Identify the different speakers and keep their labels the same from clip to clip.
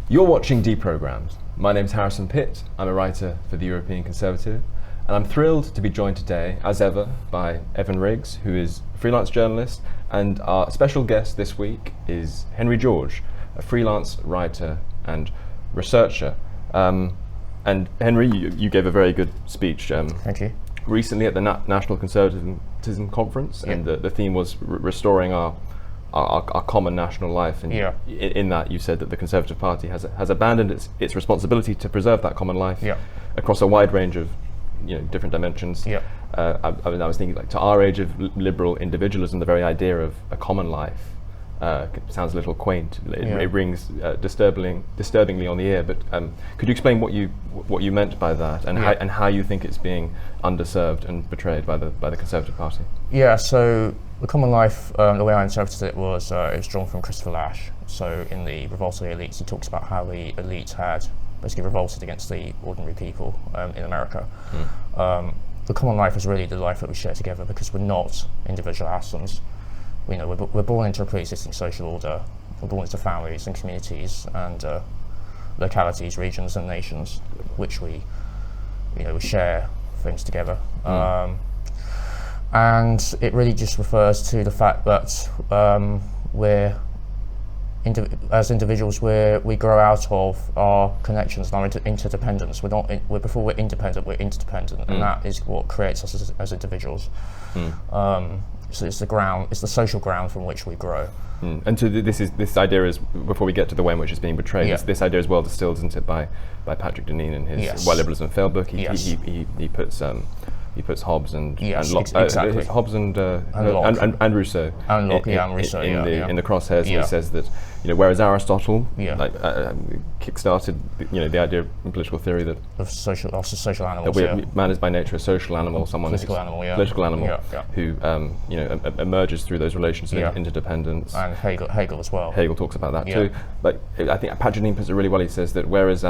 Speaker 1: You're watching Deprogrammed. My name's Harrison Pitt. I'm a writer for the European Conservative, and I'm thrilled to be joined today, as ever, by Evan Riggs, who is a freelance journalist, and our special guest this week is Henry George, a freelance writer and researcher. And Henry, you gave a very good speech.
Speaker 2: Thank you.
Speaker 1: Recently at the National Conservatism Conference, and the theme was restoring our common national life, and in that you said that the Conservative Party has abandoned its responsibility to preserve that common life across a wide range of different dimensions. I was thinking, like, to our age of liberal individualism, the very idea of a common life sounds a little quaint. It rings disturbingly on the ear. But could you explain what you meant by that, and how you think it's being underserved and betrayed by the Conservative Party?
Speaker 2: Yeah. So the common life, the way I interpreted it was drawn from Christopher Lasch. So in the Revolt of the Elites, he talks about how the elites had basically revolted against the ordinary people in America. The common life is really the life that we share together, because we're not individual atoms. We're born into a pre-existing social order. We're born into families and communities and localities, regions and nations, which we share things together. And it really just refers to the fact that as individuals, we grow out of our connections and our interdependence. Before we're independent, we're interdependent, and that is what creates us as individuals. So it's the social ground from which we grow.
Speaker 1: And so this idea is, before we get to the way in which it's being betrayed, this idea is well distilled, isn't it, by Patrick Deneen in his Why Liberalism Failed book. He puts Hobbes and
Speaker 2: exactly.
Speaker 1: Hobbes and Rousseau
Speaker 2: and Locke, and Rousseau
Speaker 1: in the crosshairs. And he says that whereas Aristotle kick-started the idea in political theory that
Speaker 2: of social animals,
Speaker 1: man is by nature a social animal,
Speaker 2: political animal
Speaker 1: who emerges through those relations of interdependence.
Speaker 2: And Hegel as well.
Speaker 1: Hegel talks about that too. But I think Patrick Deneen puts it really well. He says that whereas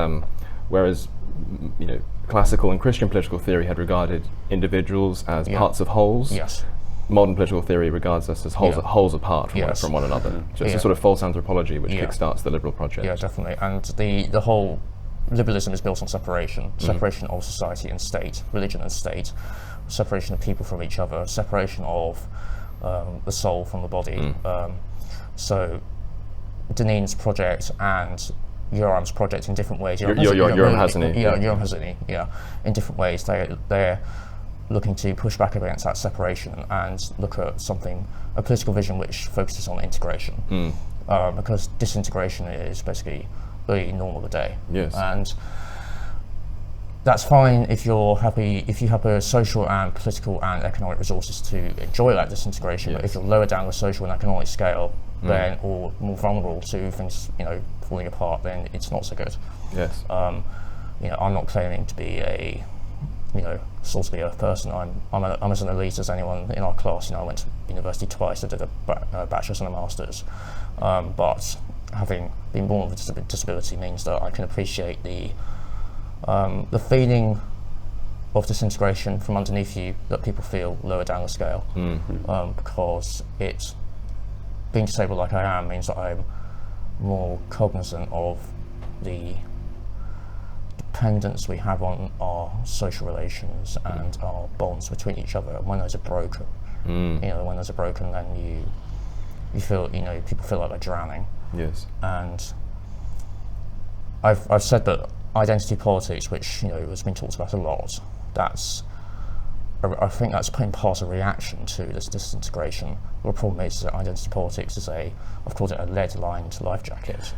Speaker 1: classical and Christian political theory had regarded individuals as parts of wholes, modern political theory regards us as wholes apart from one another. So it's a sort of false anthropology which kickstarts the liberal project.
Speaker 2: Yeah, definitely. And the whole liberalism is built on separation of society and state, religion and state, separation of people from each other, separation of the soul from the body. So Deneen's project and Yoram's project, in different ways.
Speaker 1: Yoram Hazony.
Speaker 2: In different ways, they're looking to push back against that separation and look at a political vision which focuses on integration. Because disintegration is basically the norm of the day.
Speaker 1: Yes.
Speaker 2: And that's fine if you have the social and political and economic resources to enjoy that disintegration. But if you're lower down the social and economic scale, then, or more vulnerable to things, falling apart, then it's not so good.
Speaker 1: Yes.
Speaker 2: I'm not claiming to be a, salt of the earth person. I'm as an elite as anyone in our class. I went to university twice. I did a bachelor's and a master's. But having been born with a disability means that I can appreciate the feeling of disintegration from underneath you that people feel lower down the scale, because being disabled like I am means that I'm more cognizant of the dependence we have on our social relations and our bonds between each other. And when those are broken, then you feel, people feel like they're drowning.
Speaker 1: Yes.
Speaker 2: And I've said that identity politics, which has been talked about a lot, I think that's been part of a reaction to this disintegration. The problem is that identity politics is I've called it a lead-lined life jacket.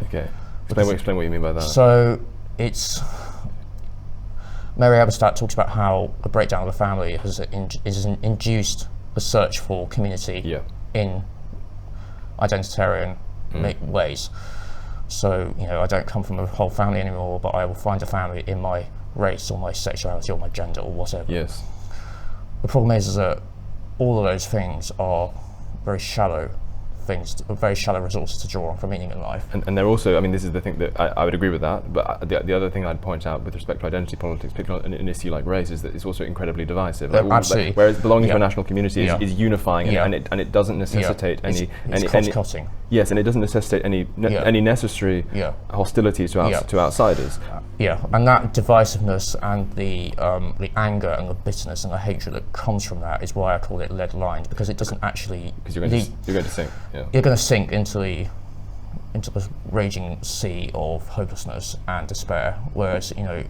Speaker 1: Okay. Explain what you mean by that.
Speaker 2: So Mary Eberstadt talks about how the breakdown of the family has induced a search for community in identitarian ways. So, I don't come from a whole family anymore, but I will find a family in my race or my sexuality or my gender or whatever.
Speaker 1: Yes.
Speaker 2: The problem is that all of those things are very shallow resources to draw on for meaning in life.
Speaker 1: And they're also, this is the thing that I would agree with that, but the other thing I'd point out with respect to identity politics, particularly on an issue like race, is that it's also incredibly divisive.
Speaker 2: Absolutely.
Speaker 1: Whereas belonging to a national community is unifying, and it doesn't necessitate
Speaker 2: it's cross-cutting.
Speaker 1: Yes, and it doesn't necessitate any necessary hostilities to outsiders.
Speaker 2: And that divisiveness and the anger and the bitterness and the hatred that comes from that is why I call it lead lines, because it doesn't actually.
Speaker 1: Because you're going to sink. Yeah.
Speaker 2: You're going to sink into the raging sea of hopelessness and despair. Whereas with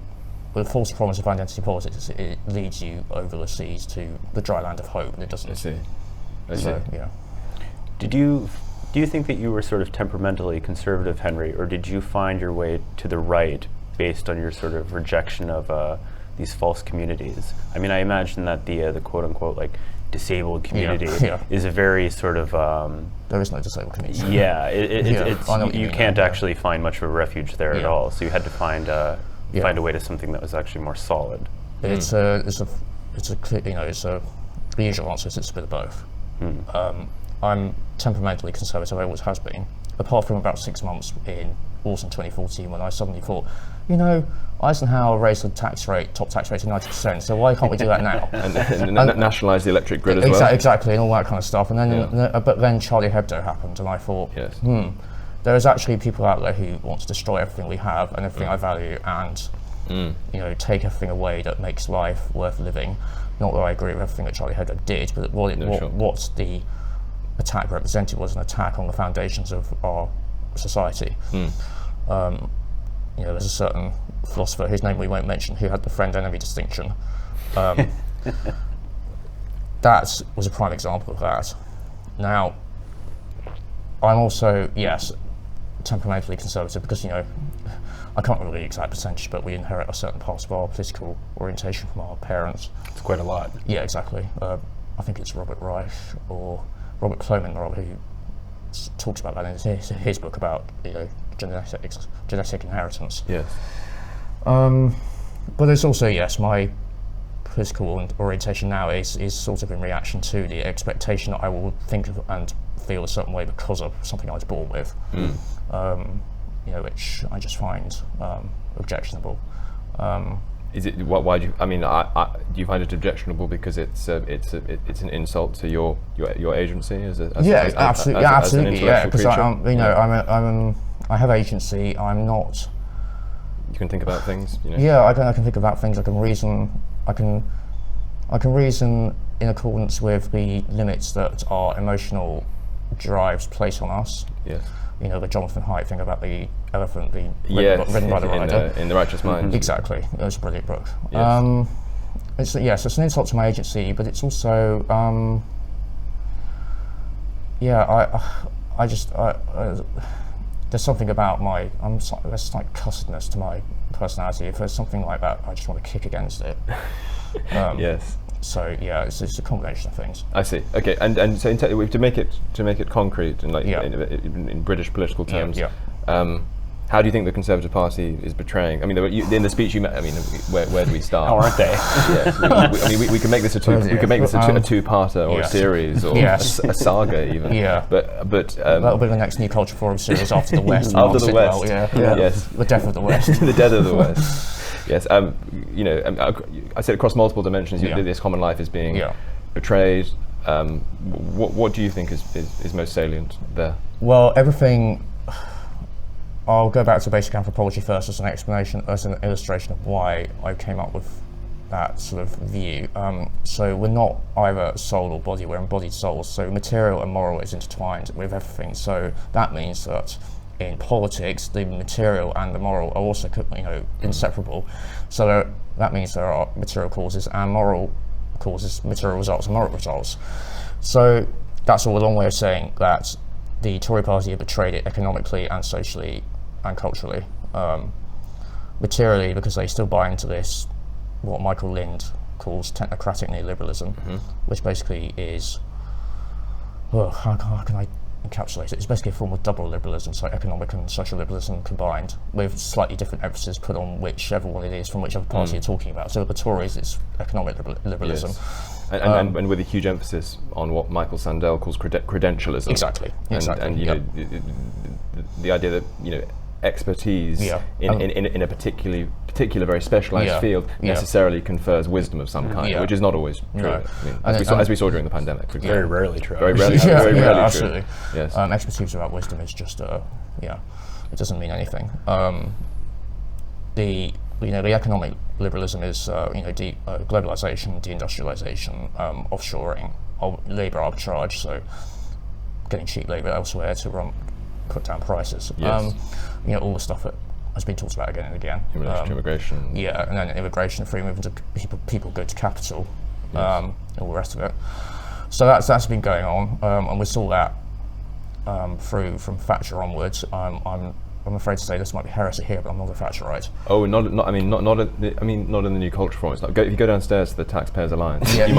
Speaker 2: the false promise of identity politics, it leads you over the seas to the dry land of hope, and it doesn't.
Speaker 1: I see.
Speaker 2: So, yeah.
Speaker 3: Do you think that you were sort of temperamentally conservative, Henry, or did you find your way to the right based on your sort of rejection of these false communities? I mean, I imagine that the quote-unquote like disabled community is a very sort of
Speaker 2: there is no disabled community.
Speaker 3: You can't actually find much of a refuge there at all. So you had to find a way to something that was actually more solid.
Speaker 2: The usual answer is it's a bit of both. I'm temperamentally conservative, I always has been, apart from about 6 months in autumn 2014 when I suddenly thought, Eisenhower raised the top tax rate to 90%, so why can't we do that now?
Speaker 1: and nationalise the electric grid as well.
Speaker 2: Exactly, and all that kind of stuff. And then, but then Charlie Hebdo happened, and I thought, there is actually people out there who want to destroy everything we have and everything I value, and take everything away that makes life worth living. Not that I agree with everything that Charlie Hebdo did, but what the attack represented was an attack on the foundations of our society. There's a certain philosopher whose name we won't mention who had the friend-enemy distinction. That was a prime example of that. Now, I'm also, temperamentally conservative because, I can't remember the exact percentage, but we inherit a certain part of our political orientation from our parents.
Speaker 3: It's quite a lot.
Speaker 2: Yeah, exactly. I think it's Robert Reich or Robert Plomin, who talks about that in his book about genetic inheritance.
Speaker 1: Yes.
Speaker 2: But there's also my political orientation now is sort of in reaction to the expectation that I will think of and feel a certain way because of something I was born with, which I just find objectionable.
Speaker 1: Is it? Why do you? I mean, do you find it objectionable because it's an insult to your agency as an intellectual
Speaker 2: because
Speaker 1: creature?
Speaker 2: I have agency. I'm not.
Speaker 1: You can think about things.
Speaker 2: Yeah, I can think about things. I can reason. I can reason in accordance with the limits that our emotional drives place on us.
Speaker 1: Yes.
Speaker 2: The Jonathan Haidt thing about the elephant being ridden by the rider.
Speaker 1: In The Righteous Mind.
Speaker 2: Exactly. It was a brilliant book.
Speaker 1: Yes.
Speaker 2: It's an insult to my agency, but it's also, there's something about there's like cussedness to my personality. If there's something like that, I just want to kick against it.
Speaker 1: Yes.
Speaker 2: So it's a combination of things.
Speaker 1: I see. Okay, and so to make it concrete and in British political terms, how do you think the Conservative Party is betraying? I mean, in the speech you made. I mean, where do we start?
Speaker 3: How aren't they?
Speaker 1: Yes, we can make this a two-parter or a series or a saga even.
Speaker 2: Yeah.
Speaker 1: But
Speaker 2: that'll be the next New Culture Forum series after the West.
Speaker 1: After the West.
Speaker 2: Yes. The death of the West.
Speaker 1: The death of the West. Yes, I said across multiple dimensions, this common life is being betrayed. What do you think is most salient there?
Speaker 2: Well, everything. I'll go back to basic anthropology first as an explanation, as an illustration of why I came up with that sort of view. So we're not either soul or body; we're embodied souls. So material and moral is intertwined with everything. So that means that in politics, the material and the moral are also, inseparable. So that means there are material causes and moral causes, material results and moral results. So that's all a long way of saying that the Tory party have betrayed it economically and socially and culturally. Materially, because they still buy into this, what Michael Lind calls technocratic neoliberalism, which basically is, how can I encapsulate it? It's basically a form of double liberalism, so economic and social liberalism combined, with slightly different emphasis put on whichever one it is from whichever party you're talking about. So the Tories, it's economic liberalism.
Speaker 1: Yes. And with a huge emphasis on what Michael Sandel calls credentialism.
Speaker 2: Exactly.
Speaker 1: And the idea that expertise in a particular very specialized field necessarily confers wisdom of some kind, which is not always true.
Speaker 2: No.
Speaker 1: I mean, as we saw during the pandemic, for example.
Speaker 3: Very rarely true.
Speaker 1: Very rarely true.
Speaker 2: Absolutely.
Speaker 1: Yes.
Speaker 2: Expertise without wisdom is just it doesn't mean anything. The economic liberalism is globalization, deindustrialization, offshoring, labor arbitrage, so getting cheap labor elsewhere to put down prices.
Speaker 1: Yes.
Speaker 2: All the stuff that has been talked about again and again.
Speaker 1: In relation to immigration.
Speaker 2: Yeah, and then immigration, free movement of people go to capital, all the rest of it. So that's been going on, and we saw that from Thatcher onwards. I'm afraid to say this might be heresy here, but I'm not a Thatcherite.
Speaker 1: Oh, not in the New Culture Forum. It's like, if you go downstairs to the Taxpayers Alliance,
Speaker 2: that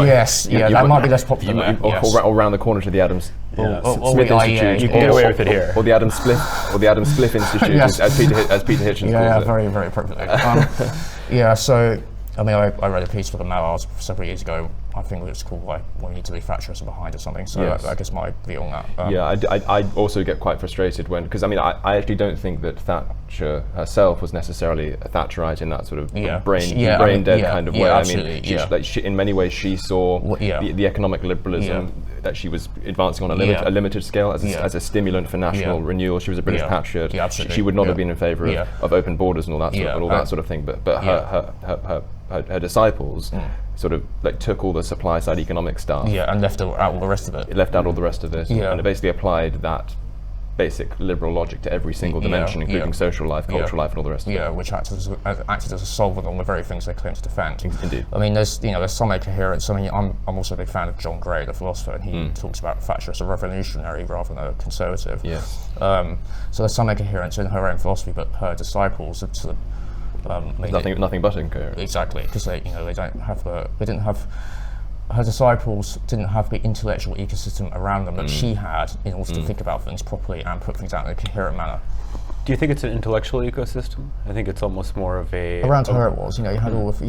Speaker 2: might be less popular.
Speaker 1: Or around the corner to the Adams
Speaker 3: Yeah.
Speaker 1: Smith Institute.
Speaker 3: You can get away with it here.
Speaker 1: Or the Adam Spliff Institute,
Speaker 2: Yes.
Speaker 1: as Peter Hitchens calls
Speaker 2: Yeah,
Speaker 1: it.
Speaker 2: very, very appropriately. So I read a piece for the Mail several years ago. I think it was called like "We Need to Leave Thatcherism Behind" or something. So
Speaker 1: Yes.
Speaker 2: I guess my view on that.
Speaker 1: I also get quite frustrated because I actually don't think that Thatcher herself was necessarily a Thatcherite in that sort of brain dead kind of way.
Speaker 2: Absolutely,
Speaker 1: I mean, in many ways she saw the economic liberalism that she was advancing on a limited scale as a stimulant for national renewal. She was a British patriot. She would not have been in favour of open borders and all that sort of thing. But her disciples sort of like took all the supply side economic stuff.
Speaker 2: And left out all the rest of it.
Speaker 1: It left out all the rest of it, and it basically applied that basic liberal logic to every single dimension, including social life, cultural life, and all the rest of it.
Speaker 2: Which acted as a solvent on the very things they claim to defend.
Speaker 1: Indeed.
Speaker 2: I mean, there's some coherence. I mean, I'm also a big fan of John Gray, the philosopher, and he talks about Thatcher as a revolutionary rather than a conservative.
Speaker 1: Yes.
Speaker 2: So there's some coherence in her own philosophy, but her disciples have sort of
Speaker 1: nothing but incoherent.
Speaker 2: Exactly, because her disciples didn't have the intellectual ecosystem around them that she had in order to think about things properly and put things out in a coherent manner.
Speaker 3: Do you think it's an intellectual ecosystem? I think it's almost more of a...
Speaker 2: Around her it was, you had all the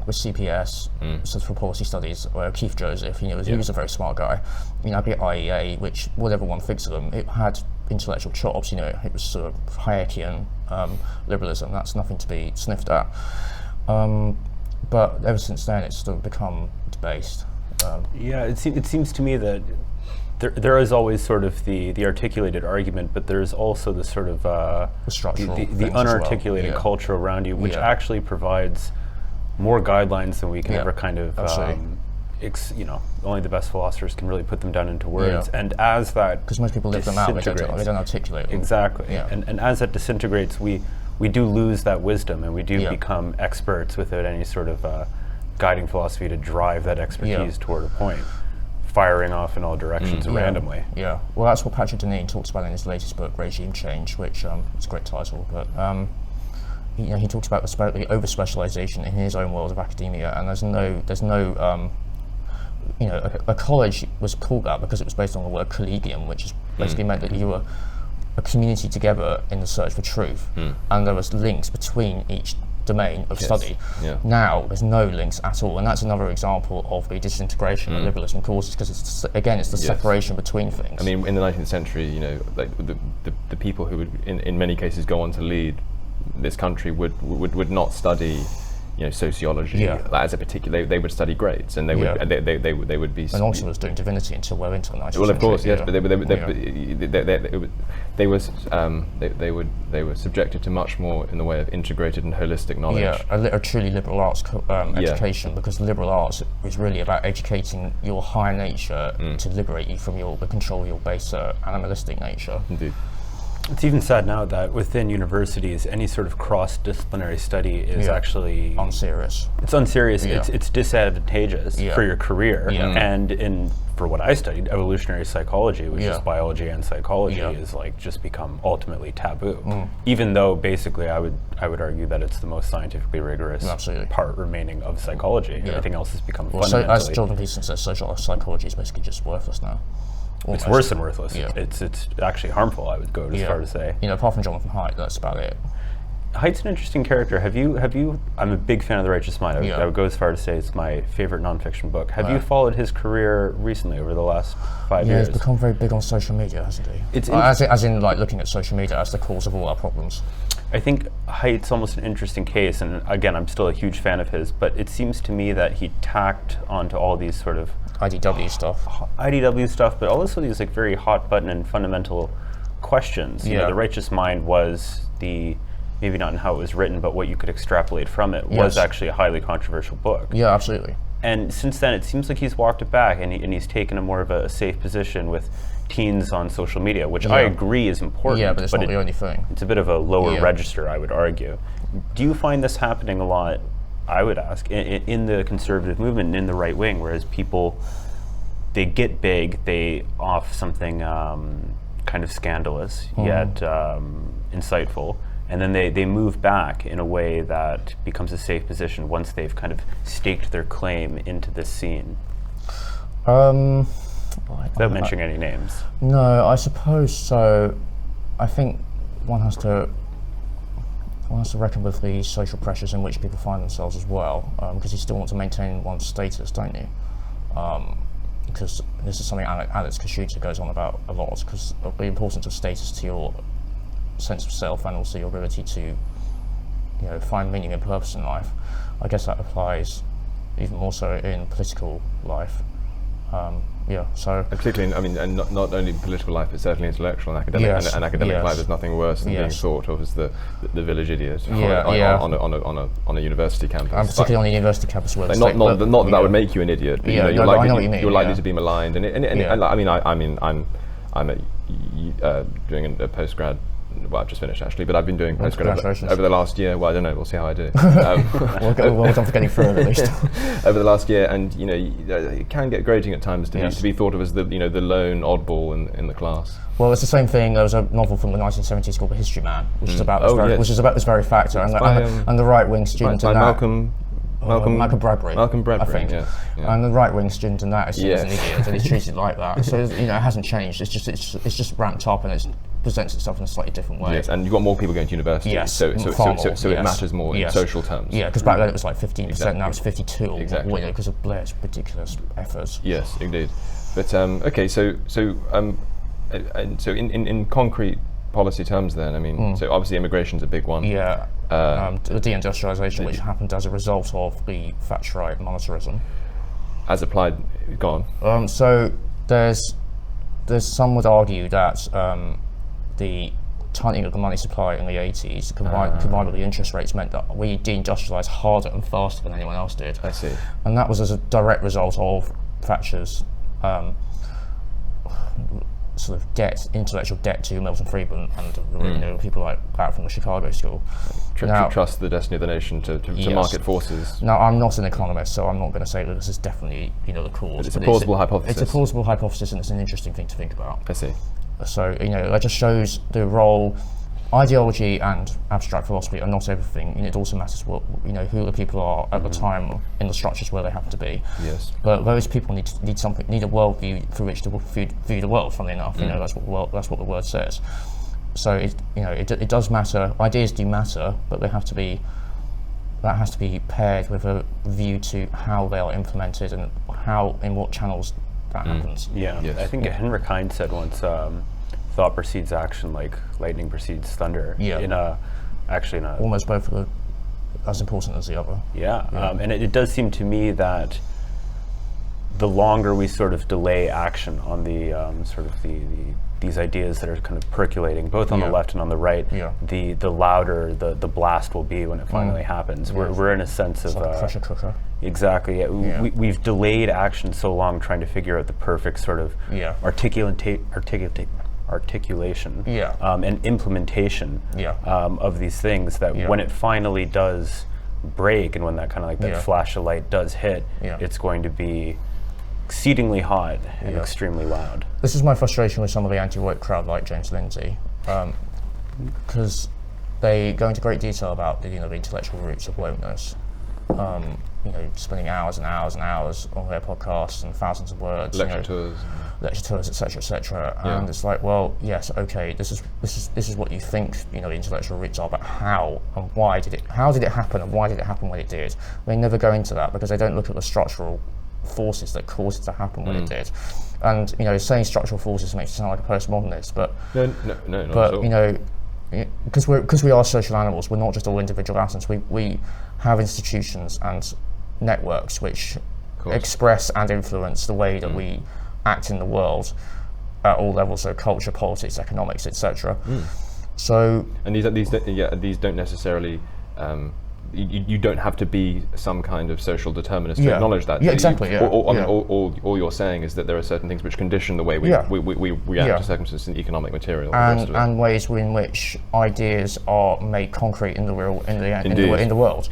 Speaker 2: CPS, Centre for Policy Studies, Keith Joseph, he was a very smart guy. The IEA, which, whatever one thinks of them, it had intellectual chops, it was sort of Hayekian liberalism, that's nothing to be sniffed at. But ever since then it's sort of become debased.
Speaker 3: It seems to me that there is always sort of the articulated argument, but there's also the sort of the unarticulated culture around you, which actually provides more guidelines than we can ever kind of only the best philosophers can really put them down into words. And as that,
Speaker 2: because most people live them out, they don't articulate them.
Speaker 3: Exactly. And as that disintegrates, we do lose that wisdom, and we do become experts without any sort of guiding philosophy to drive that expertise toward a point, firing off in all directions randomly.
Speaker 2: Well, that's what Patrick Deneen talks about in his latest book, Regime Change, which is a great title, but he talks about the over-specialization in his own world of academia, and there's no a college was called that because it was based on the word collegium, which is basically meant that you were a community together in the search for truth, and there was links between each domain of study. Now there's no links at all, and that's another example of the disintegration that liberalism causes, because it's the separation between things.
Speaker 1: I mean, in the 19th century, like the people who would in many cases go on to lead this country would not study sociology as a particular. They would study grades, and they would be.
Speaker 2: And also was doing divinity until well into the 19th century.
Speaker 1: Well, of course, yes, but they were subjected to much more in the way of integrated and holistic knowledge.
Speaker 2: A truly liberal arts education, because liberal arts is really about educating your higher nature to liberate you from the control of your baser animalistic nature.
Speaker 1: Indeed.
Speaker 3: It's even sad now that within universities, any sort of cross-disciplinary study is actually
Speaker 2: unserious.
Speaker 3: It's unserious. It's disadvantageous for your career. And for what I studied, evolutionary psychology, which is biology and psychology, is like just become ultimately taboo. Even though basically, I would argue that it's the most scientifically rigorous part remaining of psychology. Everything else has become fundamentally.
Speaker 2: As Jordan Peterson says, social psychology is basically just worthless now.
Speaker 3: Almost. It's worse than worthless. It's actually harmful, I would go as far to say.
Speaker 2: Apart from Jonathan Haidt, that's about it.
Speaker 3: Haidt's an interesting character. Have you? I'm a big fan of The Righteous Mind. I would go as far to say it's my favorite nonfiction book. Have you followed his career recently over the last 5 years?
Speaker 2: Yeah, he's become very big on social media, hasn't he? It's as in like looking at social media as the cause of all our problems.
Speaker 3: I think Haidt's almost an interesting case, and again, I'm still a huge fan of his, but it seems to me that he tacked onto all these sort of
Speaker 2: IDW stuff,
Speaker 3: but also these like very hot button and fundamental questions. You know, The Righteous Mind was maybe not in how it was written, but what you could extrapolate from it was actually a highly controversial book.
Speaker 2: Yeah, absolutely.
Speaker 3: And since then, it seems like he's walked it back, and he's taken a more of a safe position with teens on social media, which I agree is important.
Speaker 2: Yeah, but it's not the only thing.
Speaker 3: It's a bit of a lower register, I would argue. Do you find this happening a lot, I would ask, in the conservative movement and in the right wing, whereas people, they get big, they off something kind of scandalous, yet insightful, and then they move back in a way that becomes a safe position once they've kind of staked their claim into this scene? Without mentioning any names.
Speaker 2: No, I suppose so. I think one has to reckon with the social pressures in which people find themselves as well, because you still want to maintain one's status, don't you? Because this is something Alex Kashuta goes on about a lot, because of the importance of status to your sense of self and also your ability to, find meaning and purpose in life. I guess that applies even more so in political life. So
Speaker 1: and particularly, and not only political life, but certainly intellectual and academic. And academic life is nothing worse than being thought of as the village idiot on a university campus.
Speaker 2: And particularly on a university campus, where
Speaker 1: not that would make you an idiot, but
Speaker 2: I know what you mean.
Speaker 1: You're likely to be maligned. I'm doing a postgrad. Well, I've just finished actually, but I've been doing postgrad over the last year. Well, I don't know. We'll see how I do.
Speaker 2: Well done for getting through it at least.
Speaker 1: Over the last year, and it can get grating at times to be thought of as the lone oddball in the class.
Speaker 2: Well, it's the same thing. There was a novel from the 1970s called The History Man, which is about this very factor, and the right wing student in that. Malcolm Bradbury, I think. And the right-wing student in that is seen as an idiot, and he's treated like that. So it hasn't changed. It's just ramped up, and it presents itself in a slightly different way.
Speaker 1: Yes, and you've got more people going to university, so it matters more in social terms.
Speaker 2: Yeah, because back then it was like 15%, now it's 52%, because of Blair's ridiculous efforts.
Speaker 1: Yes, indeed. But so in concrete policy terms, then so obviously immigration's a big one.
Speaker 2: Yeah. The deindustrialization, which happened as a result of the Thatcherite monetarism.
Speaker 1: As applied, gone.
Speaker 2: So there's some would argue that the tightening of the money supply in the 80s, combined with the interest rates, meant that we deindustrialized harder and faster than anyone else did.
Speaker 1: I see.
Speaker 2: And that was as a direct result of Thatcher's sort of intellectual debt to Milton Friedman and people like that from the Chicago School.
Speaker 1: Trust the destiny of the nation to market forces.
Speaker 2: Now, I'm not an economist, so I'm not going to say that this is definitely the cause.
Speaker 1: But it's a plausible hypothesis.
Speaker 2: It's a plausible hypothesis, and it's an interesting thing to think about.
Speaker 1: I see.
Speaker 2: So that just shows the role. Ideology and abstract philosophy are not everything. It also matters who the people are at the time in the structures where they happen to be.
Speaker 1: Yes.
Speaker 2: But those people need a worldview through which to view the world. Funnily enough, that's what the word says. So it does matter. Ideas do matter, but that has to be paired with a view to how they are implemented and in what channels that happens.
Speaker 3: Yeah. Yes. I think Henrik Heine said once. Thought precedes action like lightning precedes thunder.
Speaker 2: Yeah. Almost both are as important as the other.
Speaker 3: Yeah. And it does seem to me that the longer we sort of delay action on the these ideas that are kind of percolating, both on the left and on the right, the louder the blast will be when it finally happens. We're in a sense of
Speaker 2: like a pressure cooker.
Speaker 3: Exactly. Yeah. We've delayed action so long trying to figure out the perfect sort of articulation and implementation of these things that when it finally does break and when that kind of like that flash of light does hit, it's going to be exceedingly hot and extremely loud.
Speaker 2: This is my frustration with some of the anti-woke crowd like James Lindsay, because they go into great detail about the intellectual roots of wokeness, spending hours and hours and hours on their podcasts and thousands of words,
Speaker 1: lecture tours,
Speaker 2: etc. And it's like, well, yes, okay, this is what you think, the intellectual elites are, but how and why did it happen, and why did it happen when it did? They never go into that because they don't look at the structural forces that caused it to happen when it did. And saying structural forces makes it sound like a postmodernist, but
Speaker 1: not at all.
Speaker 2: Because we are social animals, we're not just all individual atoms. We have institutions and networks which express and influence the way that we act in the world at all levels, so culture, politics, economics, etc. So,
Speaker 1: and these don't necessarily. You don't have to be some kind of social determinist to acknowledge that.
Speaker 2: Yeah, exactly.
Speaker 1: All you're saying is that there are certain things which condition the way we react to circumstances in economic material,
Speaker 2: and ways in which ideas are made concrete in the world.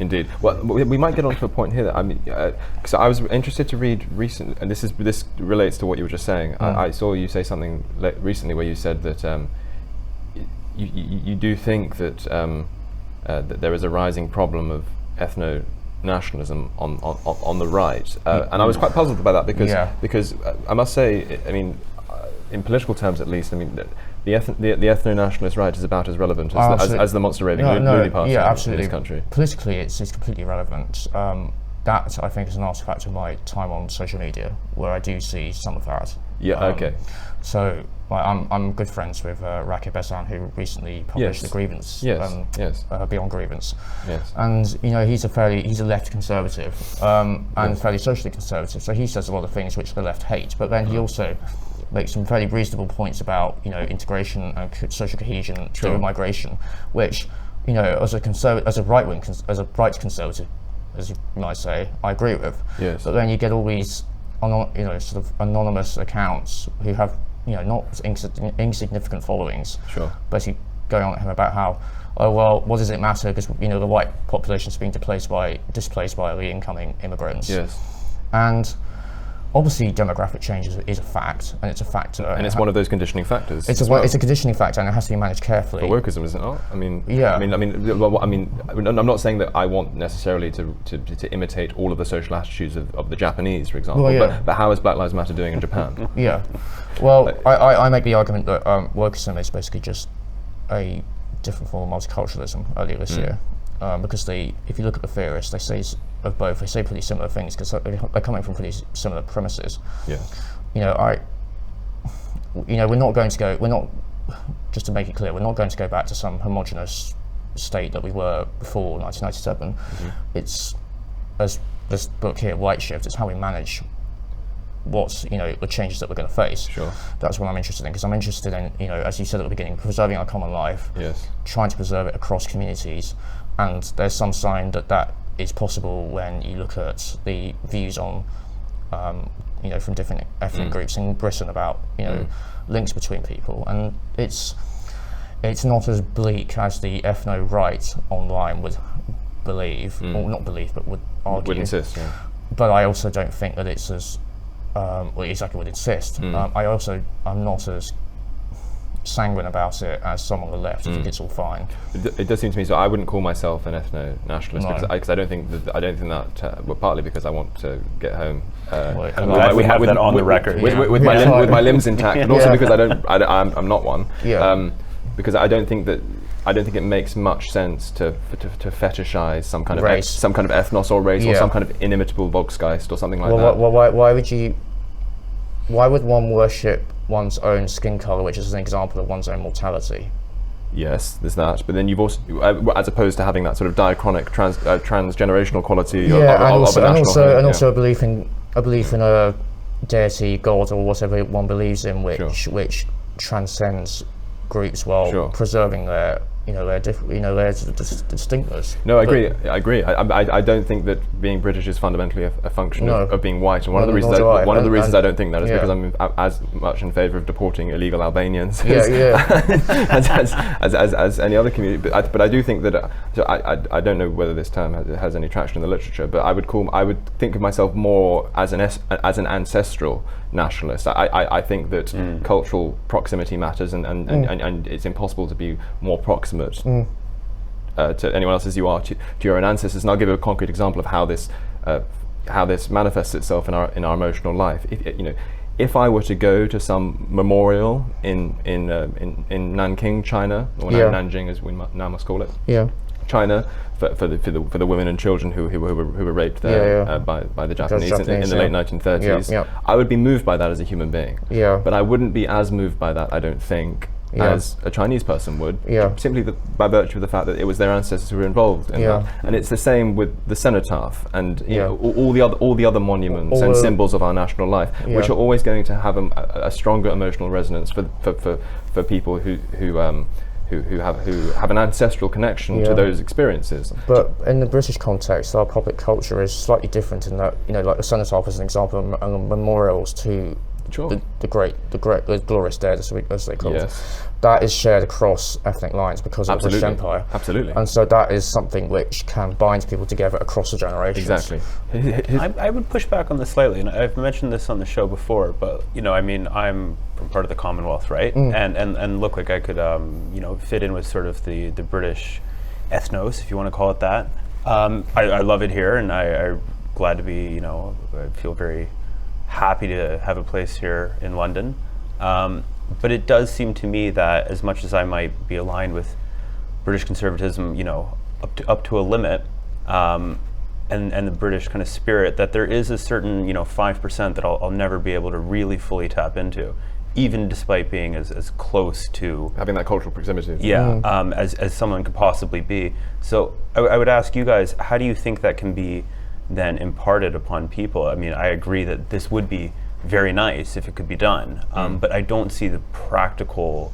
Speaker 1: Indeed. Well, we might get onto a point here that because I was interested to read recent, and this relates to what you were just saying. I saw you say something recently where you said that you do think that. That there is a rising problem of ethno-nationalism on the right, and I was quite puzzled by that because I must say, in political terms at least, the ethno-nationalist right is about as relevant as the monster raving loony party in this country.
Speaker 2: Politically, it's completely irrelevant. That I think is an artifact of my time on social media, where I do see some of that.
Speaker 1: Okay.
Speaker 2: So I'm good friends with Rakib Ehsan, who recently published the Grievance, Beyond Grievance.
Speaker 1: Yes.
Speaker 2: And he's a left conservative and fairly socially conservative. So he says a lot of things which the left hate, but then he also makes some fairly reasonable points about integration and social cohesion through migration, which as a right conservative, as you might say, I agree with.
Speaker 1: Yes.
Speaker 2: But then you get all these sort of anonymous accounts who have not insignificant followings, basically going on at him about how, what does it matter because the white population is being displaced by the incoming immigrants.
Speaker 1: Yes.
Speaker 2: And obviously demographic change is a fact, and it's a factor.
Speaker 1: And it's one of those conditioning factors.
Speaker 2: It's a conditioning factor, and it has to be managed carefully.
Speaker 1: For wokeism, isn't it? I'm not saying that I want necessarily to imitate all of the social attitudes of the Japanese, for example. But how is Black Lives Matter doing in Japan?
Speaker 2: Well, I make the argument that wokeism is basically just a different form of multiculturalism earlier this year. Because if you look at the theorists, they say of both, they say pretty similar things because they're coming from pretty similar premises. We're not, just to make it clear, we're not going to go back to some homogenous state that we were before 1997. It's, as this book here, White Shift, it's how we manage what's the changes that we're going to face. That's what I'm interested in, because I'm interested in as you said at the beginning, preserving our common life, trying to preserve it across communities, and there's some sign that is possible when you look at the views on from different ethnic groups in Britain about links between people, and it's not as bleak as the ethno right online would believe, or not believe, but would argue.
Speaker 1: Would insist,
Speaker 2: But I also don't think that it's as exactly would insist. I'm not as sanguine about it as some on the left. I think it's all fine.
Speaker 1: It does seem to me so. I wouldn't call myself an ethno-nationalist because I don't think that. Well, partly because I want to get home.
Speaker 3: We have that on the record
Speaker 1: with my limbs intact, but also because I'm not one. Because I don't think it makes much sense to fetishize some kind of
Speaker 2: race,
Speaker 1: some kind of ethnos or race, or some kind of inimitable Volksgeist or something like that.
Speaker 2: Why would one worship one's own skin color, which is an example of one's own mortality?
Speaker 1: Yes, there's that. But then you've also, as opposed to having that sort of diachronic transgenerational quality of a national
Speaker 2: a belief in a deity, God, or whatever one believes in, which transcends groups while preserving their distinctness.
Speaker 1: No, I agree. I don't think that being British is fundamentally a function of being white, and one of the reasons I don't think that is because I'm as much in favour of deporting illegal Albanians as any other community. But I do think that I don't know whether this term has any traction in the literature, but I would think of myself more as an ancestral nationalist. I think that cultural proximity matters, and it's impossible to be more proximate to anyone else as you are to your own ancestors. And I'll give you a concrete example of how this manifests itself in our emotional life. If I were to go to some memorial in Nanking, China, or Nanjing as we now must call it, China, for the women and children who were raped there by the Japanese in the late 1930s, I would be moved by that as a human being. But I wouldn't be as moved by that, I don't think, as a Chinese person would, simply by virtue of the fact that it was their ancestors who were involved in that. And it's the same with the cenotaph and all the other monuments and symbols of our national life, which are always going to have a stronger emotional resonance for people who have an ancestral connection to those experiences.
Speaker 2: But in the British context, our public culture is slightly different in that, like the cenotaph as an example, and memorials to the glorious dead, as they call it. That is shared across ethnic lines because of the British Empire.
Speaker 1: Absolutely.
Speaker 2: And so that is something which can bind people together across the generations.
Speaker 1: Exactly.
Speaker 3: I would push back on this slightly, and I've mentioned this on the show before, but I'm from part of the Commonwealth, right? And look like I could fit in with sort of the British ethnos, if you want to call it that. I love it here, and I'm glad to be, I feel very happy to have a place here in London. But it does seem to me that as much as I might be aligned with British conservatism, up to a limit, and the British kind of spirit, that there is a certain 5% that I'll never be able to really fully tap into, even despite being as close to
Speaker 1: having that cultural proximity.
Speaker 3: As someone could possibly be. So I would ask you guys, how do you think that can be then imparted upon people? I mean, I agree that this would be very nice if it could be done, but I don't see the practical,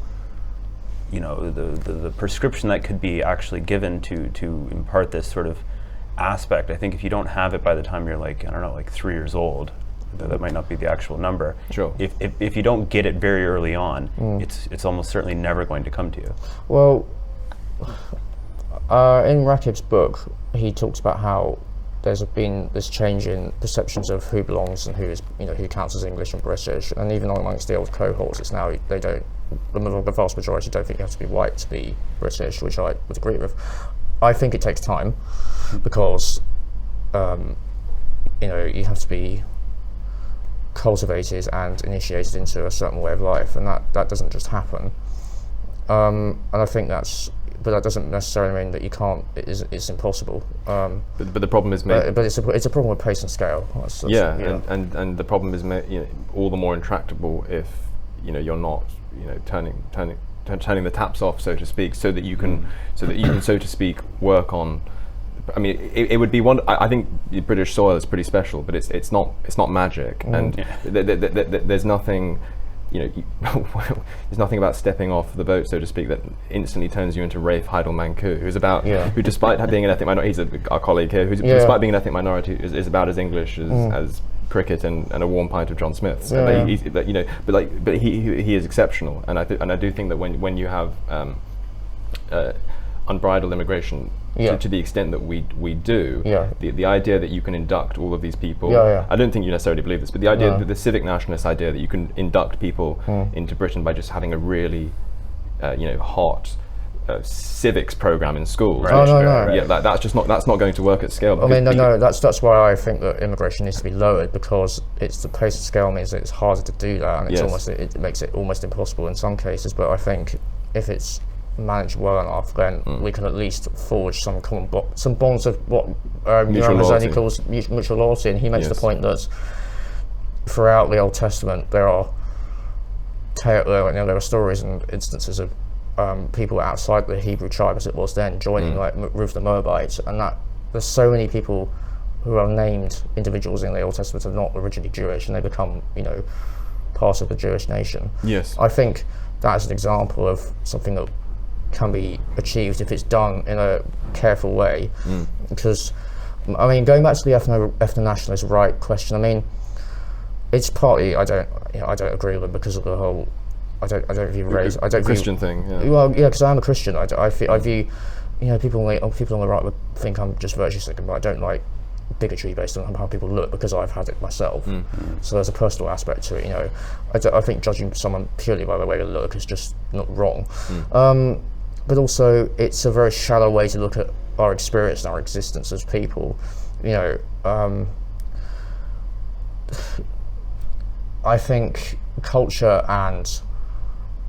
Speaker 3: the prescription that could be actually given to impart this sort of aspect. I think if you don't have it by the time you're like 3 years old, that might not be the actual number.
Speaker 1: Sure.
Speaker 3: If you don't get it very early on, it's almost certainly never going to come to you.
Speaker 2: Well, in Rakib's book, he talks about how there's been this change in perceptions of who belongs and who counts as English and British, and even amongst the old cohorts, it's now the vast majority don't think you have to be white to be British, which I would agree with. I think it takes time because you have to be cultivated and initiated into a certain way of life, and that doesn't just happen. And I think but that doesn't necessarily mean that you can't. It's impossible.
Speaker 1: But the problem is,
Speaker 2: but it's a problem with pace and scale.
Speaker 1: And the problem is, all the more intractable if you're not turning the taps off, so to speak, so that you can so to speak work on. I mean, it would be one. I think the British soil is pretty special, but it's not magic, and there's nothing. There's nothing about stepping off the boat, so to speak, that instantly turns you into Rafe Heidelman-Koo, who, despite being an ethnic minority, he's our colleague here, despite being an ethnic minority, is about as English as cricket and a warm pint of John Smith's. But he is exceptional, and I do think that when you have unbridled immigration to the extent that we do, the idea that you can induct all of these people, I don't think you necessarily believe this, but the idea, the civic nationalist idea that you can induct people into Britain by just having a really hot civics program in schools. That's not going to work at scale.
Speaker 2: That's why I think that immigration needs to be lowered, because the pace and scale means that it's harder to do that, and it makes it almost impossible in some cases. But I think if it's managed well enough, then we can at least forge some common some bonds of what Mazzoni calls mutual loyalty. And he makes the point that throughout the Old Testament there are stories and instances of people outside the Hebrew tribe, as it was then, joining like Ruth the Moabite, and that there's so many people who are named individuals in the Old Testament are not originally Jewish, and they become part of the Jewish nation. I think that is an example of something that can be achieved if it's done in a careful way. Because going back to the ethno-nationalist right question, it's partly I don't agree with it because of the whole I don't view race. I don't
Speaker 1: Christian thing.
Speaker 2: Well, because I am a Christian. I view people on the right would think I'm just virtue signaling, but I don't like bigotry based on how people look, because I've had it myself. So there's a personal aspect to it. I think judging someone purely by the way they look is just not wrong. but also it's a very shallow way to look at our experience and our existence as people. You know, I think culture and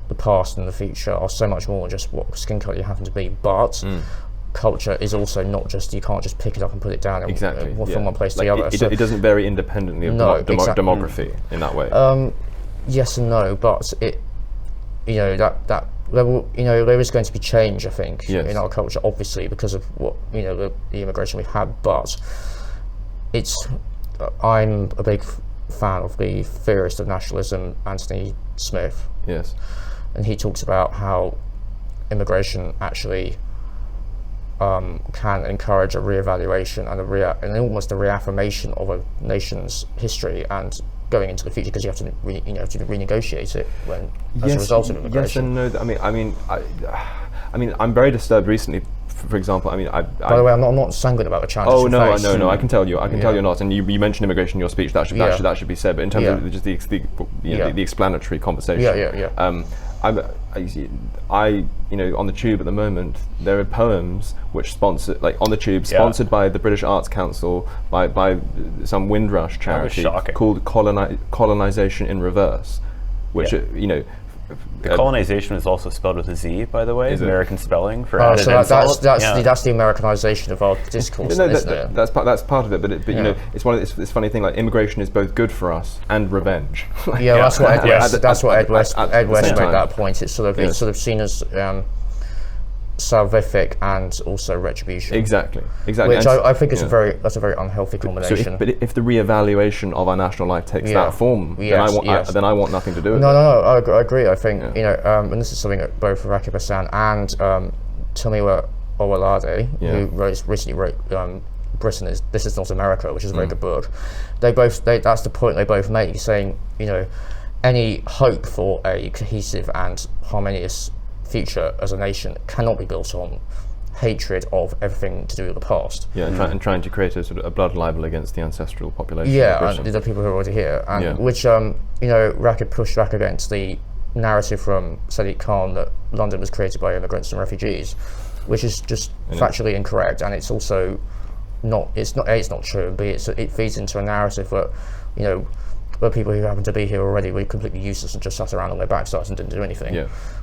Speaker 2: the past and the future are so much more than just what skin color you happen to be, but culture is also not just, you can't just pick it up and put it down from one place to the other.
Speaker 1: It doesn't vary independently of demography in that way.
Speaker 2: Yes and no, but it, you know, that level, you know, there is going to be change, I think, in our culture, obviously, because of what, you know, the immigration we've had, but I'm a big fan of the theorist of nationalism, Anthony Smith.
Speaker 1: Yes.
Speaker 2: And he talks about how immigration actually can encourage a re-evaluation and almost a reaffirmation of a nation's history and going into the future, because you have to renegotiate it as a result of immigration.
Speaker 1: Yes and no. I mean, I'm very disturbed recently. For example,
Speaker 2: by the way, I'm not sanguine about the challenges.
Speaker 1: Oh no! I can tell you. You're not. And you mentioned immigration in your speech. That should be said. But in terms of just the explanatory conversation. I on the Tube at the moment, there are poems which sponsored by the British Arts Council, by some Windrush charity called Colonization in Reverse, which
Speaker 3: the colonization is also spelled with a Z, by the way. American spelling for added
Speaker 2: insult. That's the Americanization of our discourse. Isn't it?
Speaker 1: That's part of it. But you know, it's one of this funny thing. Like, immigration is both good for us and revenge.
Speaker 2: That's what Ed West made that point. It's sort of seen as salvific and also retribution.
Speaker 1: Exactly.
Speaker 2: Which I think is that's a very unhealthy combination.
Speaker 1: But if the re-evaluation of our national life takes that form, then I want nothing to do with it.
Speaker 2: No, I agree. I think and this is something that both Rakib Hassan and Tomiwa Owolade, who recently wrote Britain is This Is Not America, which is a very good book. That's the point they both make, saying, you know, any hope for a cohesive and harmonious future as a nation cannot be built on hatred of everything to do with the past.
Speaker 1: And trying to create a sort of a blood libel against the ancestral population.
Speaker 2: And the people who are already here, and which Rakib pushed back against the narrative from Sadiq Khan that London was created by immigrants and refugees, which is just factually incorrect, and it's also not true. B, it feeds into a narrative that, you know, where people who happen to be here already were completely useless and just sat around on their backsides and didn't do anything.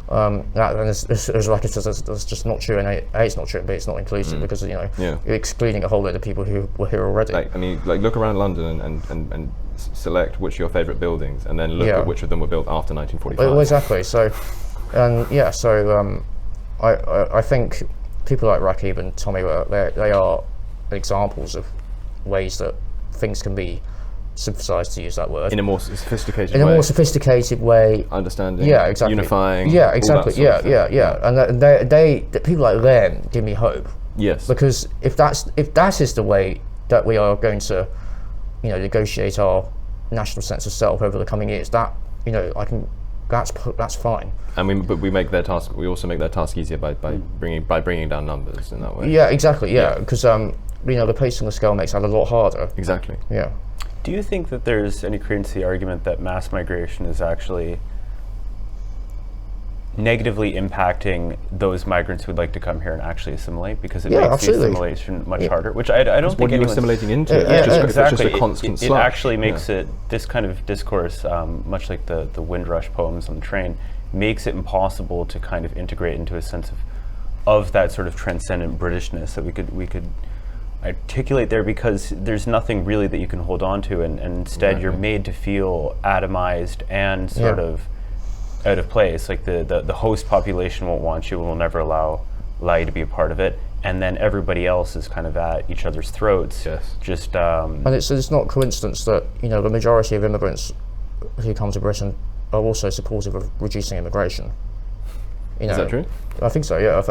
Speaker 2: Like it says, that's just not true, and A, it's not true, and B, it's not inclusive, because you're excluding a whole load of people who were here already.
Speaker 1: Look around London and select which are your favourite buildings, and then look at which of them were built after 1945.
Speaker 2: Well, exactly. So, I think people like Rakib and Tomiwa, they are examples of ways that things can be synthesized, to use that word,
Speaker 1: in a more sophisticated
Speaker 2: way,
Speaker 1: understanding, unifying,
Speaker 2: exactly, and they people like them give me hope. Yes, because if that is the way that we are going to, negotiate our national sense of self over the coming years, that that's fine. And
Speaker 1: we make their task. We also make their task easier by bringing down numbers in that way.
Speaker 2: Yeah, exactly. Yeah, because the pace on the scale makes that a lot harder.
Speaker 1: Exactly.
Speaker 2: Yeah.
Speaker 3: Do you think that there's any credence to the argument that mass migration is actually negatively impacting those migrants who would like to come here and actually assimilate, because it makes the assimilation much harder? Which I don't think anyone's
Speaker 1: assimilating into.
Speaker 3: Exactly.
Speaker 1: It's just a constant
Speaker 3: it actually makes it, this kind of discourse, much like the Windrush poems on the train, makes it impossible to kind of integrate into a sense of that sort of transcendent Britishness that we could articulate there, because there's nothing really that you can hold on to, and instead you're made to feel atomized and sort of out of place. Like the host population won't want you and will never allow you to be a part of it, and then everybody else is kind of at each other's throats. Just
Speaker 2: and it's not coincidence that the majority of immigrants who come to Britain are also supportive of reducing immigration.
Speaker 1: Is that true?
Speaker 2: I think so. Yeah.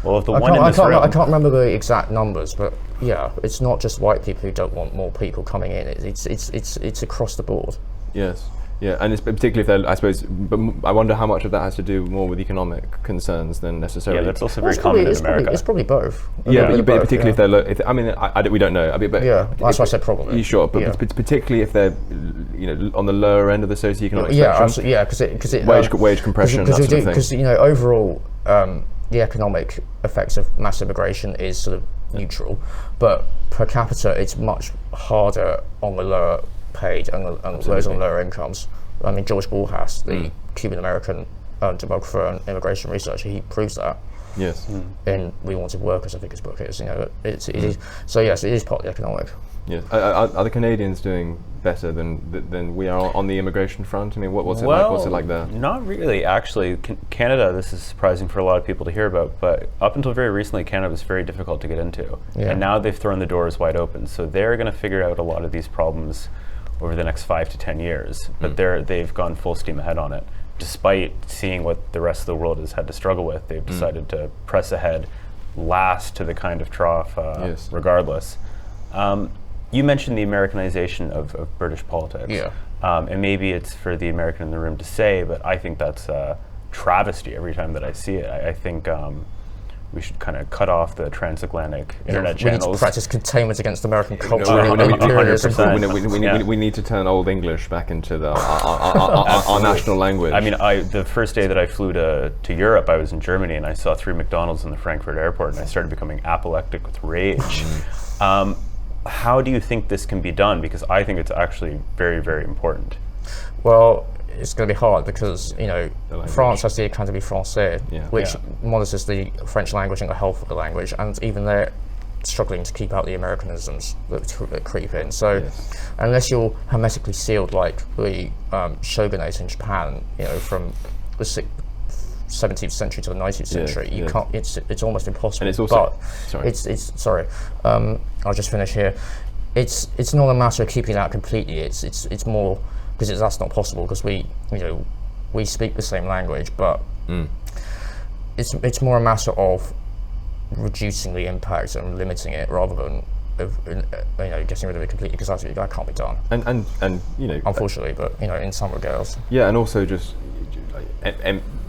Speaker 2: I can't remember the exact numbers, but it's not just white people who don't want more people coming in. It's across the board.
Speaker 1: Yes. Yeah, and it's particularly if they're, I suppose, but I wonder how much of that has to do more with economic concerns than necessarily.
Speaker 3: Yeah, that's also very common in America.
Speaker 2: It's probably both.
Speaker 1: But particularly if they're, I mean, we don't know. But
Speaker 2: that's why I said probably.
Speaker 1: Sure, but particularly if they're, on the lower end of the socioeconomic spectrum.
Speaker 2: Yeah, because
Speaker 1: wage compression, that sort of thing.
Speaker 2: Because overall, the economic effects of mass immigration is sort of neutral, but per capita, it's much harder on the lower paid and those on lower incomes. I mean, George Borjas, the Cuban-American demographer and immigration researcher, he proves that.
Speaker 1: Yes.
Speaker 2: In We Wanted Workers, I think his book is. It is. So yes, it is partly economic.
Speaker 1: Yes. Are the Canadians doing better than we are on the immigration front? I mean, what's it like? What's it like there?
Speaker 3: Not really, actually. Canada, this is surprising for a lot of people to hear about, but up until very recently, Canada was very difficult to get into. Yeah. And now they've thrown the doors wide open. So they're going to figure out a lot of these problems over the next 5 to 10 years. But they've gone full steam ahead on it. Despite seeing what the rest of the world has had to struggle with, they've decided to press ahead, last to the kind of trough, regardless. You mentioned the Americanization of British politics.
Speaker 2: Yeah.
Speaker 3: And maybe it's for the American in the room to say, but I think that's a travesty every time that I see it. I think we should kind of cut off the transatlantic internet channels.
Speaker 2: We need to practice containment against American culture.
Speaker 1: We need to turn Old English back into our national language.
Speaker 3: I mean, the first day that I flew to Europe, I was in Germany, and I saw 3 McDonald's in the Frankfurt airport, and I started becoming apoplectic with rage. How do you think this can be done? Because I think it's actually very, very important.
Speaker 2: Well, it's going to be hard because France has the Académie Française, which monitors the French language and the health of the language, and even they're struggling to keep out the Americanisms that creep in. So, unless you're hermetically sealed like the shogunate in Japan, from the 17th century to the 19th century, you can't. It's almost impossible.
Speaker 1: And it's also
Speaker 2: I'll just finish here. It's not a matter of keeping it out completely. It's more because that's not possible because we speak the same language, but it's more a matter of reducing the impact and limiting it rather than getting rid of it completely, because that can't be done.
Speaker 1: And
Speaker 2: unfortunately, but in some regards.
Speaker 1: Yeah, and also just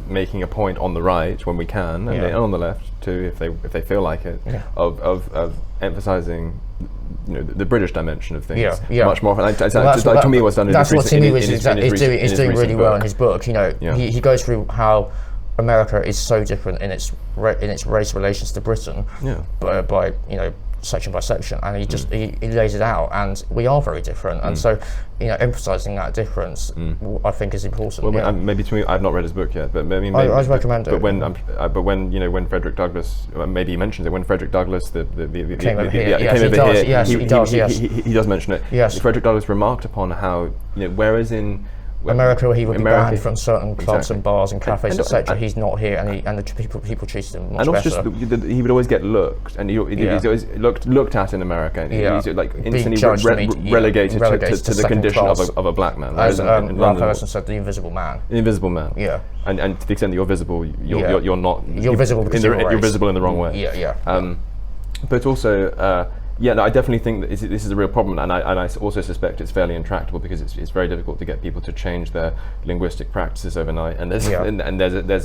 Speaker 1: making a point on the right when we can, and on the left too, if they feel like it, of emphasising the British dimension of things much more. To me, what's done in
Speaker 2: that's
Speaker 1: his
Speaker 2: what Timmy is doing really well in his book. He goes through how America is so different in its race relations to Britain, by section by section, and he lays it out, and we are very different, and so emphasising that difference, I think, is important.
Speaker 1: Well, maybe to me, I've not read his book yet, but maybe
Speaker 2: I'd recommend it.
Speaker 1: But when Frederick Douglass, maybe he mentions it, when Frederick Douglass
Speaker 2: came over here,
Speaker 1: he does mention it.
Speaker 2: Yes,
Speaker 1: Frederick Douglass remarked upon how whereas in
Speaker 2: America, he would be banned from certain clubs and bars and cafes, etc. He's not here, and the people treated him much better.
Speaker 1: And also, he would always get looked, and he's always looked at in America, and he's like instantly relegated to the condition of a black man.
Speaker 2: As Ralph Harrison said, the invisible man.
Speaker 1: The invisible man.
Speaker 2: Yeah.
Speaker 1: And to the extent that you're visible, you're not.
Speaker 2: You're visible because you're
Speaker 1: visible in the wrong way.
Speaker 2: Yeah.
Speaker 1: But also. I definitely think that this is a real problem, and I also suspect it's fairly intractable because it's very difficult to get people to change their linguistic practices overnight. And there's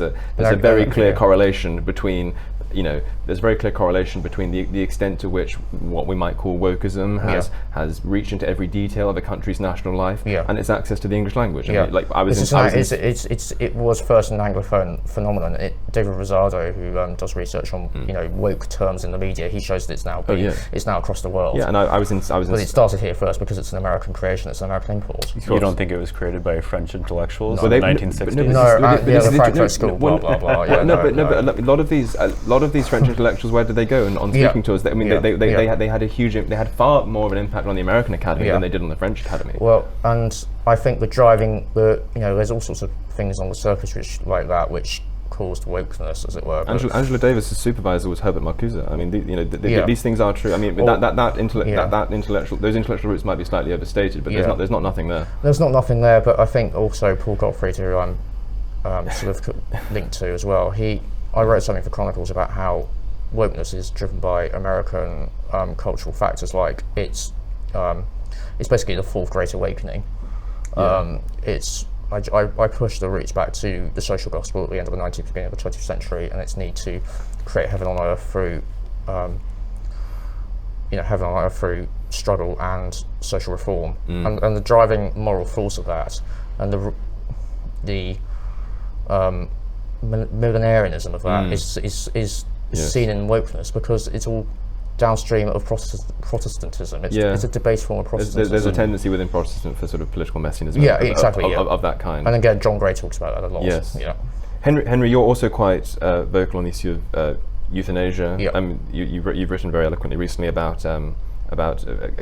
Speaker 1: a very clear correlation between the extent to which what we might call wokeism has reached into every detail of a country's national life, and its access to the English language.
Speaker 2: It was first an Anglophone phenomenon. David Rosado, who does research on woke terms in the media, he shows that it's now it's now across the world.
Speaker 1: Yeah, and I was in.
Speaker 2: But it started here first because it's an American creation. It's an American import.
Speaker 3: You don't think it was created by French intellectuals in the 1960s?
Speaker 2: The Frankfurt School, blah blah blah.
Speaker 1: But a lot of these French intellectuals, where did they go on speaking tours? They had far more of an impact on the American Academy than they did on the French Academy.
Speaker 2: Well, and I think there's all sorts of things on the surface like that which caused wokeness, as it were.
Speaker 1: Angela Davis's supervisor was Herbert Marcuse. I mean, these things are true. I mean, those intellectual roots might be slightly overstated, but there's not nothing there.
Speaker 2: There's not nothing there, but I think also Paul Gottfried, who I'm sort of linked to as well. I wrote something for Chronicles about how wokeness is driven by American cultural factors, like it's basically the Fourth Great Awakening. I push the roots back to the social gospel at the end of the 19th, beginning of the 20th century, and its need to create heaven on earth through, heaven on earth through struggle and social reform, and the driving moral force of that, and the millenarianism of that is seen in wokeness, because it's all downstream of Protestantism. It's a debased form of Protestantism.
Speaker 1: There's a tendency within Protestant for sort of political messianism. Of that kind.
Speaker 2: And again, John Gray talks about that a lot.
Speaker 1: Yes. Yeah. Henry, you're also quite vocal on the issue of euthanasia.
Speaker 2: Yeah.
Speaker 1: You've written very eloquently recently about a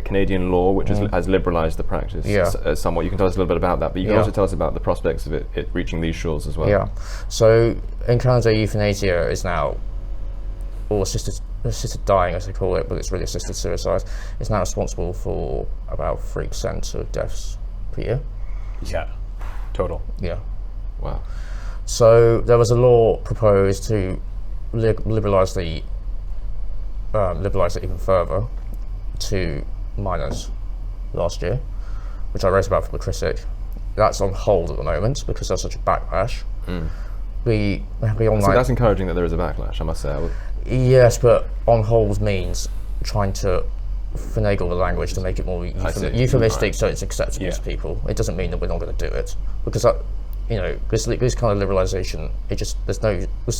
Speaker 1: Canadian law which has liberalised the practice somewhat. You can tell us a little bit about that, but you can also tell us about the prospects of it reaching these shores as well.
Speaker 2: Yeah. So in Canada, euthanasia is now, or assisted dying as they call it, but it's really assisted suicide, is now responsible for about 3% of deaths per year.
Speaker 3: Yeah. Total.
Speaker 2: Yeah.
Speaker 1: Wow.
Speaker 2: So there was a law proposed to liberalise it even further to minors last year, which I wrote about for the Critic. That's on hold at the moment because there's such a backlash.
Speaker 1: So that's encouraging that there is a backlash, I must say.
Speaker 2: Yes, but on hold means trying to finagle the language to make it more euphemistic, so it's acceptable to people. It doesn't mean that we're not going to do it, because this kind of liberalisation, the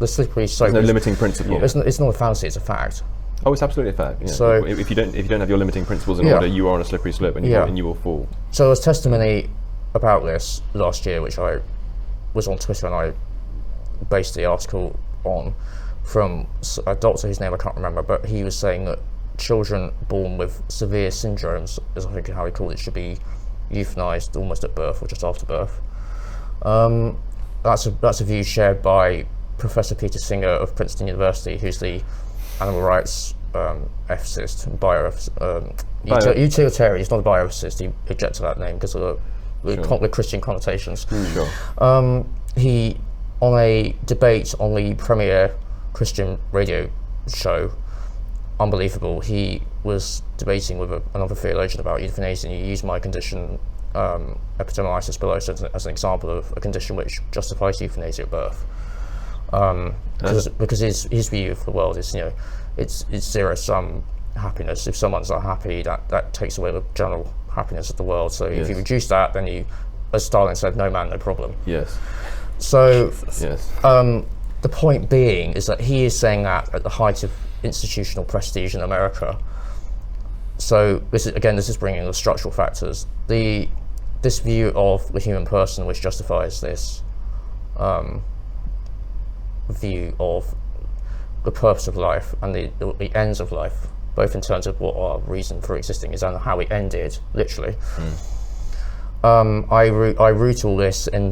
Speaker 2: slippery slope.
Speaker 1: There's no limiting principle.
Speaker 2: It's not a fantasy; it's a fact.
Speaker 1: Oh, it's absolutely a fact. Yeah.
Speaker 2: So
Speaker 1: if you don't have your limiting principles in order, you are on a slippery slope, and you will fall.
Speaker 2: So there was testimony about this last year, which I was on Twitter, and I based the article on, from a doctor whose name I can't remember, but he was saying that children born with severe syndromes, as I think how he called it, should be euthanized almost at birth or just after birth. That's a view shared by Professor Peter Singer of Princeton University, who's the animal rights ethicist, utilitarian. He's not a bioethicist. He objected to that name because of the Christian connotations. He, on a debate on the premier Christian radio show, Unbelievable, he was debating with another theologian about euthanasia, and he used my condition, epidermolysis bullosa, as an example of a condition which justifies euthanasia at birth. Because his view of the world is, it's zero-sum happiness. If someone's not happy, that takes away the general happiness of the world. So if you reduce that, then you, as Stalin said, no man, no problem.
Speaker 1: Yes.
Speaker 2: So the point being is that he is saying that at the height of institutional prestige in America. So this is bringing in the structural factors. This view of the human person, which justifies this view of the purpose of life and the ends of life, both in terms of what our reason for existing is and how we end it, literally. I root all this in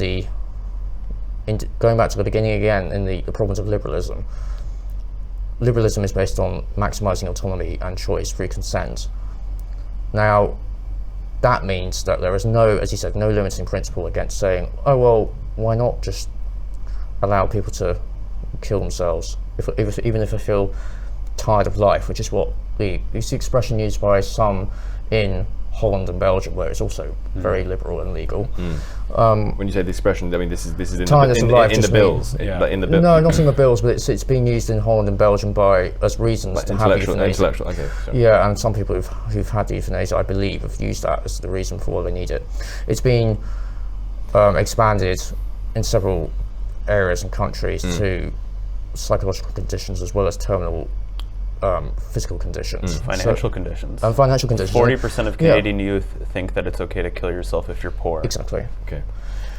Speaker 2: going back to the beginning again, in the problems of liberalism. Liberalism is based on maximising autonomy and choice through consent. Now, that means that there is no, as he said, no limiting principle against saying, oh well, why not just allow people to kill themselves, even if they feel tired of life, which is what it's the expression used by some in Holland and Belgium, where it's also very liberal and legal.
Speaker 1: When you say the expression, I mean this is in the bills. No,
Speaker 2: not in the bills, but it's being used in Holland and Belgium as reasons to have euthanasia.
Speaker 1: Okay,
Speaker 2: yeah, and some people who've had euthanasia, I believe, have used that as the reason for why they need it. It's been expanded in several areas and countries to psychological conditions as well as terminal physical conditions.
Speaker 3: Financial conditions.
Speaker 2: And financial conditions.
Speaker 3: 40% of Canadian youth think that it's okay to kill yourself if you're poor.
Speaker 2: Exactly.
Speaker 1: Okay.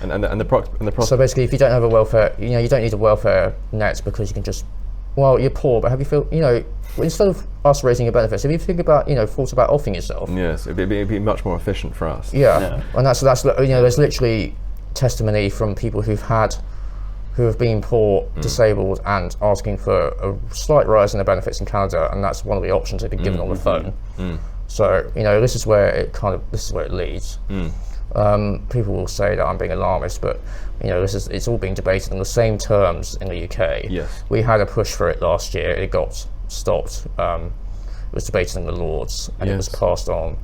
Speaker 1: And the
Speaker 2: So basically, if you don't have a welfare, you don't need a welfare net, because you can just, well, you're poor, but have you feel, instead of us raising your benefits, if you think about, thought about offing yourself.
Speaker 1: Yes, it'd be much more efficient for us.
Speaker 2: Yeah. And that's there's literally testimony from people who have been poor, disabled, and asking for a slight rise in their benefits in Canada, and that's one of the options they've been given on the phone. So this is where it leads. People will say that I'm being alarmist, but it's all being debated in the same terms in the UK.
Speaker 1: Yes.
Speaker 2: We had a push for it last year. It got stopped. It was debated in the Lords, and it was passed on,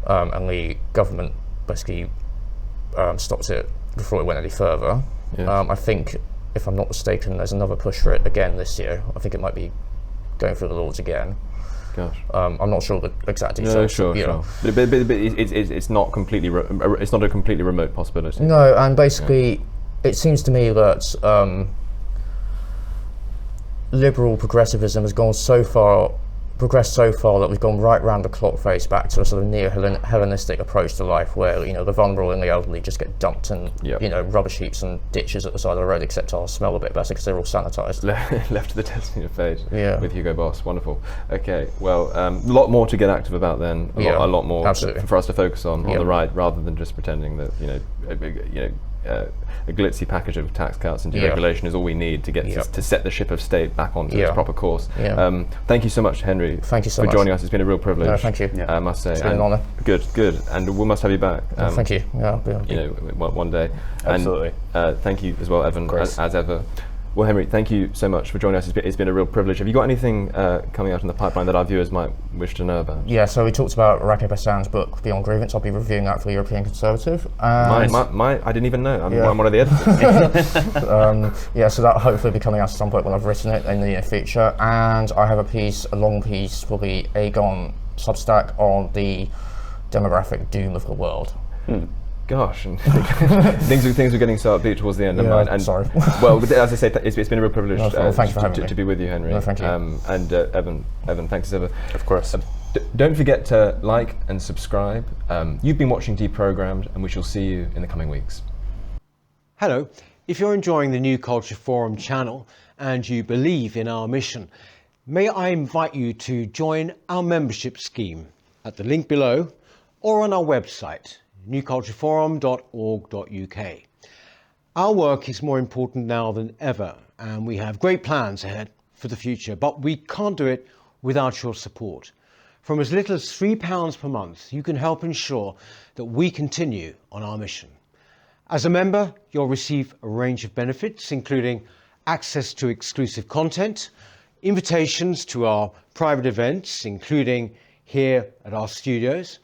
Speaker 2: and the government basically stopped it before it went any further.
Speaker 1: Yes.
Speaker 2: I think, if I'm not mistaken, there's another push for it again this year. I think it might be going through the Lords again.
Speaker 1: Gosh.
Speaker 2: I'm not sure the exact details.
Speaker 1: No, sure. But it's not completely. It's not a completely remote possibility.
Speaker 2: No, and basically, it seems to me that liberal progressivism has progressed so far that we've gone right round the clock face back to a sort of neo-Hellenistic approach to life, where the vulnerable and the elderly just get dumped in rubbish heaps and ditches at the side of the road, except I'll smell a bit better because they're all sanitised.
Speaker 1: Left to the destiny of fate. With Hugo Boss. Wonderful. Okay, well, a lot more to get active about then. A lot more for us to focus on the right, rather than just pretending that a glitzy package of tax cuts and deregulation is all we need to get to set the ship of state back onto its proper course. Thank you so much, Henry.
Speaker 2: Thank you so
Speaker 1: for
Speaker 2: much
Speaker 1: joining us. It's been a real privilege.
Speaker 2: No, thank you.
Speaker 1: I must say,
Speaker 2: it's been an honour.
Speaker 1: Good, and we must have you back.
Speaker 2: Thank you.
Speaker 1: One day.
Speaker 3: Absolutely.
Speaker 1: And thank you as well, Evan, as ever. Well, Henry, thank you so much for joining us. It's been a real privilege. Have you got anything coming out in the pipeline that our viewers might wish to know about?
Speaker 2: Yeah, so we talked about Rake Bessan's book, Beyond Grievance. I'll be reviewing that for the European Conservative. I
Speaker 1: didn't even know. I'm one of the editors.
Speaker 2: So that'll hopefully be coming out at some point when I've written it in the near future. And I have a long piece for the Aegon Substack on the demographic doom of the world.
Speaker 1: Gosh, and things are getting so upbeat towards the end. And
Speaker 2: sorry.
Speaker 1: Well, as I say, it's been a real privilege
Speaker 2: thank you for having me.
Speaker 1: To be with you, Henry.
Speaker 2: No, thank you.
Speaker 1: And Evan, thanks as ever.
Speaker 3: Of course.
Speaker 1: Don't forget to like and subscribe. You've been watching Deprogrammed, and we shall see you in the coming weeks.
Speaker 4: Hello. If you're enjoying the New Culture Forum channel and you believe in our mission, may I invite you to join our membership scheme at the link below or on our website, newcultureforum.org.uk. Our work is more important now than ever, and we have great plans ahead for the future, but we can't do it without your support. From as little as £3 per month, you can help ensure that we continue on our mission. As a member, you'll receive a range of benefits, including access to exclusive content, invitations to our private events, including here at our studios,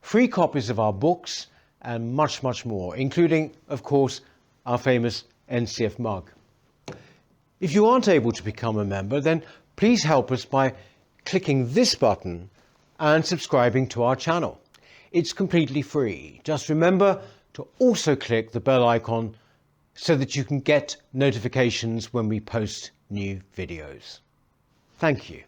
Speaker 4: free copies of our books, and much, much more, including, of course, our famous NCF mug. If you aren't able to become a member, then please help us by clicking this button and subscribing to our channel. It's completely free. Just remember to also click the bell icon so that you can get notifications when we post new videos. Thank you.